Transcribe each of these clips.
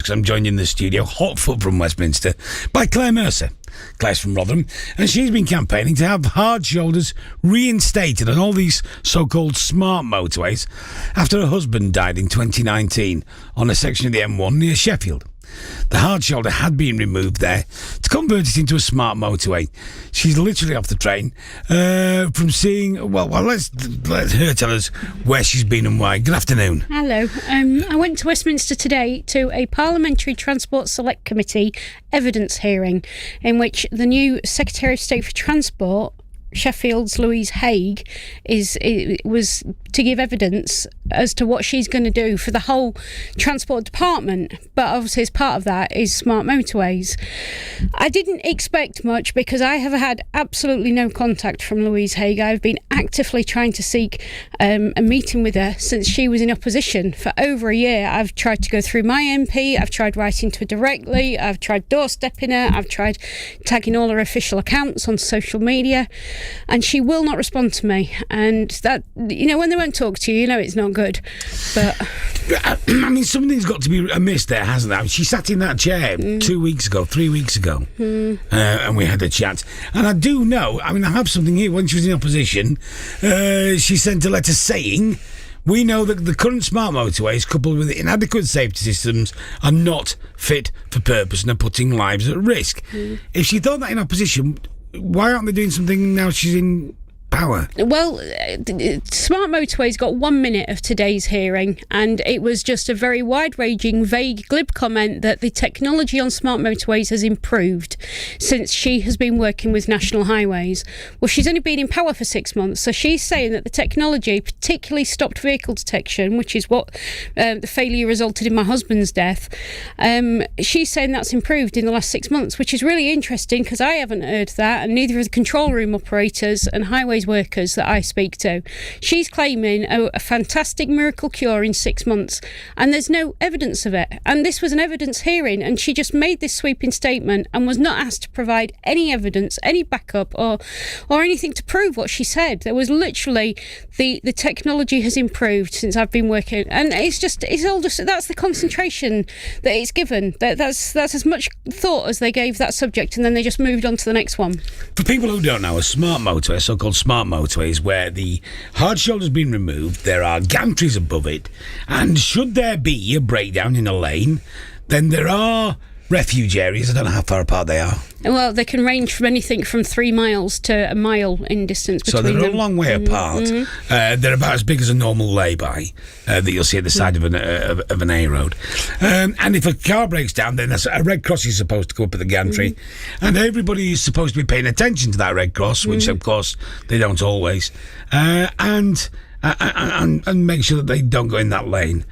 because I'm joined in the studio, hot foot from Westminster, by Claire Mercer. Claire's from Rotherham, and she's been campaigning to have hard shoulders reinstated on all these so-called smart motorways after her husband died in 2019 on a section of the M1 near Sheffield. The hard shoulder had been removed there to convert it into a smart motorway. She's literally off the train from seeing... Well, let's let her tell us where she's been and why. Good afternoon. Hello. I went to Westminster today to a Parliamentary Transport Select Committee evidence hearing in which the new Secretary of State for Transport, Sheffield's Louise Haigh, was to give evidence as to what she's going to do for the whole transport department, but obviously as part of that is smart motorways. I didn't expect much because I have had absolutely no contact from Louise Haigh. I've been actively trying to seek a meeting with her since she was in opposition for over a year. I've tried to go through my MP, I've tried writing to her directly, I've tried doorstepping her, I've tried tagging all her official accounts on social media, and she will not respond to me. And that, when they won't talk to you, it's not good. But I mean, something's got to be amiss there, hasn't there? She sat in that chair 3 weeks ago, and we had a chat. And I do know, I have something here. When she was in opposition, she sent a letter saying, we know that the current smart motorways, coupled with inadequate safety systems, are not fit for purpose and are putting lives at risk. If she thought that in opposition, why aren't they doing something now she's in power? Well, smart motorways got 1 minute of today's hearing, and it was just a very wide-ranging, vague, glib comment that the technology on smart motorways has improved since she has been working with National Highways. Well, she's only been in power for 6 months, so she's saying that the technology, particularly stopped vehicle detection, which is what the failure resulted in my husband's death, she's saying that's improved in the last 6 months, which is really interesting because I haven't heard that, and neither have the control room operators and highways workers that I speak to. She's claiming a fantastic miracle cure in 6 months, and there's no evidence of it. And this was an evidence hearing, and she just made this sweeping statement and was not asked to provide any evidence, any backup, or anything to prove what she said. There was literally the technology has improved since I've been working, and it's all just that's the concentration that it's given. That's as much thought as they gave that subject, and then they just moved on to the next one. For people who don't know, a smart motorway, a so-called smart motorways, where the hard shoulder's been removed, there are gantries above it, and should there be a breakdown in a lane, then there are refuge areas. I don't know how far apart they are. Well, they can range from anything from 3 miles to a mile in distance between them. So they're a long way apart. They're about as big as a normal lay-by that you'll see at the side of an A road. And if a car breaks down, then a Red Cross is supposed to go up at the gantry, and everybody is supposed to be paying attention to that Red Cross, which of course they don't always, and make sure that they don't go in that lane.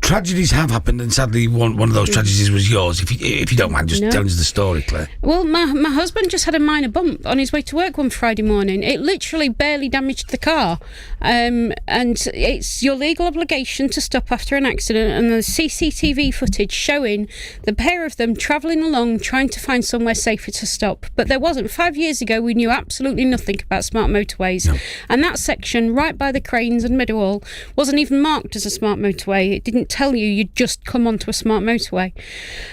Tragedies have happened, and sadly one of those tragedies was yours. If you don't mind just telling us the story, Claire. Well, my husband just had a minor bump on his way to work one Friday morning. It literally barely damaged the car, and it's your legal obligation to stop after an accident, and the CCTV footage showing the pair of them travelling along trying to find somewhere safer to stop. But there wasn't. 5 years ago we knew absolutely nothing about smart motorways, and that section right by the cranes and Meadowhall wasn't even marked as a smart motorway. It didn't tell you you'd just come onto a smart motorway,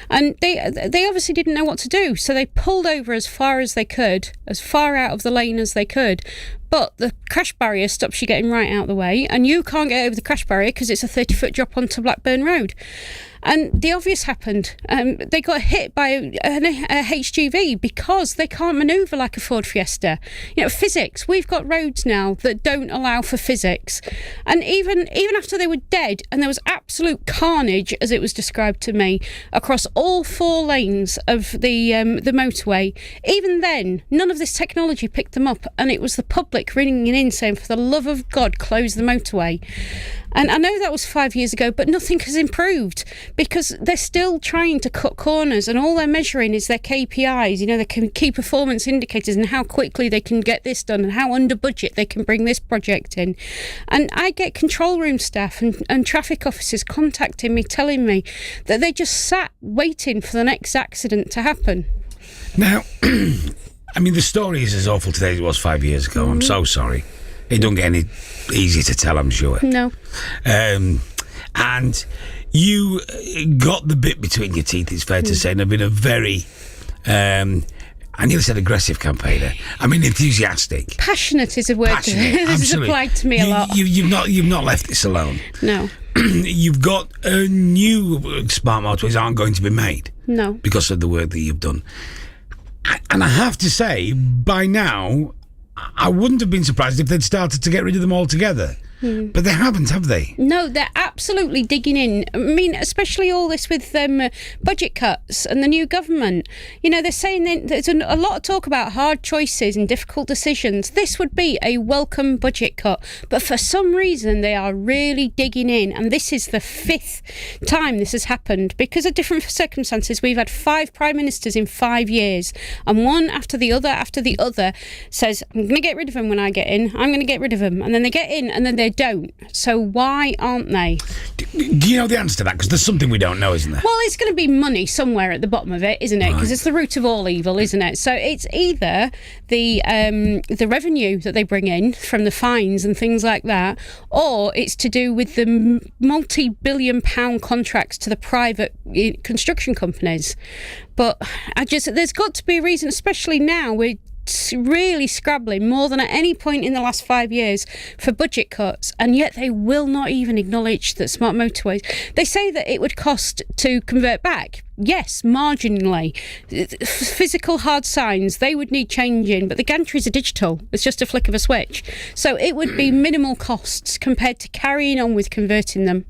and they obviously didn't know what to do, so they pulled over as far as they could, as far out of the lane as they could. But the crash barrier stops you getting right out of the way, and you can't get over the crash barrier because it's a 30-foot drop onto Blackburn Road. And the obvious happened. They got hit by a HGV because they can't manoeuvre like a Ford Fiesta. Physics. We've got roads now that don't allow for physics. And even after they were dead, and there was absolute carnage, as it was described to me, across all 4 lanes of the motorway, even then, none of this technology picked them up, and it was the public ringing in saying, for the love of God, close the motorway. And I know that was 5 years ago, but nothing has improved because they're still trying to cut corners, and all they're measuring is their KPIs, their key performance indicators, and how quickly they can get this done and how under budget they can bring this project in. And I get control room staff and traffic officers contacting me, telling me that they just sat waiting for the next accident to happen. Now, the story is as awful today as it was 5 years ago. I'm so sorry. It don't get any easier to tell, I'm sure. No. And you got the bit between your teeth, it's fair to say, and have been a very, I nearly said aggressive campaigner. I mean, enthusiastic. Passionate is a word Passionate, this is applied to me a lot. You've not left this alone. No. You've got new smart motorways aren't going to be made. No. Because of the work that you've done. And I have to say, by now, I wouldn't have been surprised if they'd started to get rid of them altogether. But they haven't, have they? No, they're absolutely digging in. I mean, especially all this with budget cuts and the new government. You know, they're saying that there's a lot of talk about hard choices and difficult decisions. This would be a welcome budget cut. But for some reason, they are really digging in. And this is the 5th time this has happened. Because of different circumstances, we've had 5 prime ministers in 5 years. And one after the other says, I'm going to get rid of him when I get in. I'm going to get rid of him. And then they get in and then they don't. So why aren't they? Do you know the answer to that? Because there's something we don't know, isn't there? Well, it's going to be money somewhere at the bottom of it, isn't it? Because Right. it's the root of all evil, isn't it? So it's either the revenue that they bring in from the fines and things like that, or it's to do with the multi-billion-pound contracts to the private construction companies. But there's got to be a reason, especially now we're really scrabbling more than at any point in the last 5 years for budget cuts, and yet they will not even acknowledge that smart motorways. They say that it would cost to convert back. Yes, marginally. Physical hard signs, they would need changing, but the gantries are digital. It's just a flick of a switch. So it would be minimal costs compared to carrying on with converting them.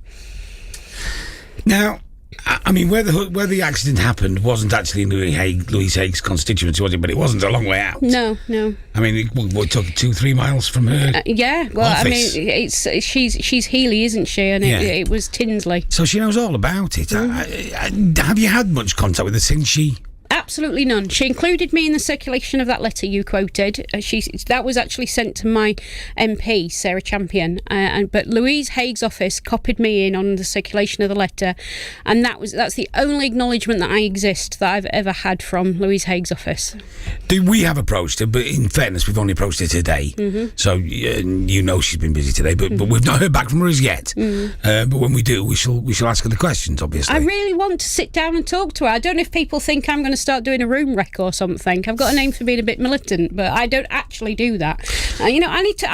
Now, I mean, where the accident happened wasn't actually in Louise Haig's constituency, was it? But it wasn't a long way out. No. I mean, we're talking 2-3 miles from her. Yeah, well, office. I mean, she's Healy, isn't she? And it was Tinsley. So she knows all about it. Have you had much contact with her since she... Absolutely none. She included me in the circulation of that letter you quoted. That was actually sent to my MP, Sarah Champion. But Louise Haig's office copied me in on the circulation of the letter, and that's the only acknowledgement that I exist that I've ever had from Louise Haig's office. We have approached her, but in fairness, we've only approached her today. So you know she's been busy today, but we've not heard back from her as yet. But when we do, we shall ask her the questions. Obviously, I really want to sit down and talk to her. I don't know if people think I'm going to start doing a room wreck or something. I've got a name for being a bit militant, but I don't actually do that. I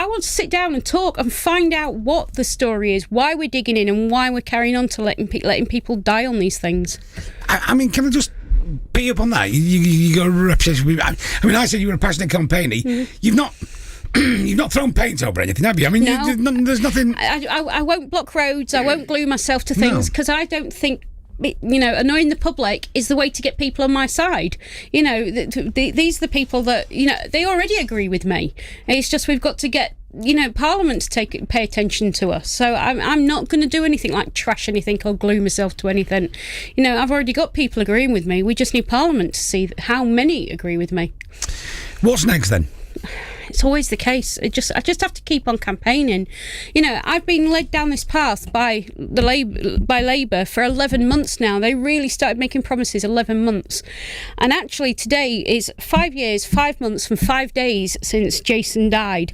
want to sit down and talk and find out what the story is, why we're digging in, and why we're carrying on to letting people die on these things. I mean, can I just pick up on that? You got a reputation. I mean, I said you were a passionate campaigner. You've not thrown paint over anything, have you? I mean, No. there's nothing. I won't block roads. I won't glue myself to things because I don't think, annoying the public is the way to get people on my side. These are the people that, they already agree with me. It's just we've got to get, Parliament to pay attention to us. So I'm not going to do anything like trash anything or glue myself to anything. I've already got people agreeing with me. We just need Parliament to see how many agree with me. What's next then? It's always the case. I just have to keep on campaigning. I've been led down this path by Labour for 11 months now. They really started making promises 11 months. And actually today is 5 years, 5 months and 5 days since Jason died.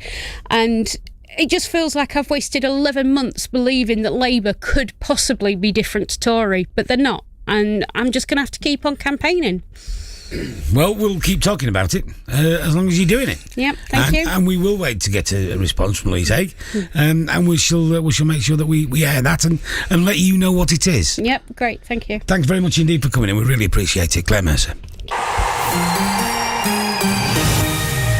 And it just feels like I've wasted 11 months believing that Labour could possibly be different to Tory, but they're not. And I'm just going to have to keep on campaigning. Well, we'll keep talking about it as long as you're doing it. Yep, thank you. And we will wait to get a response from Louise Haig, and we shall make sure that we air that and let you know what it is. Yep, great, thank you. Thanks very much indeed for coming in. We really appreciate it, Claire Mercer.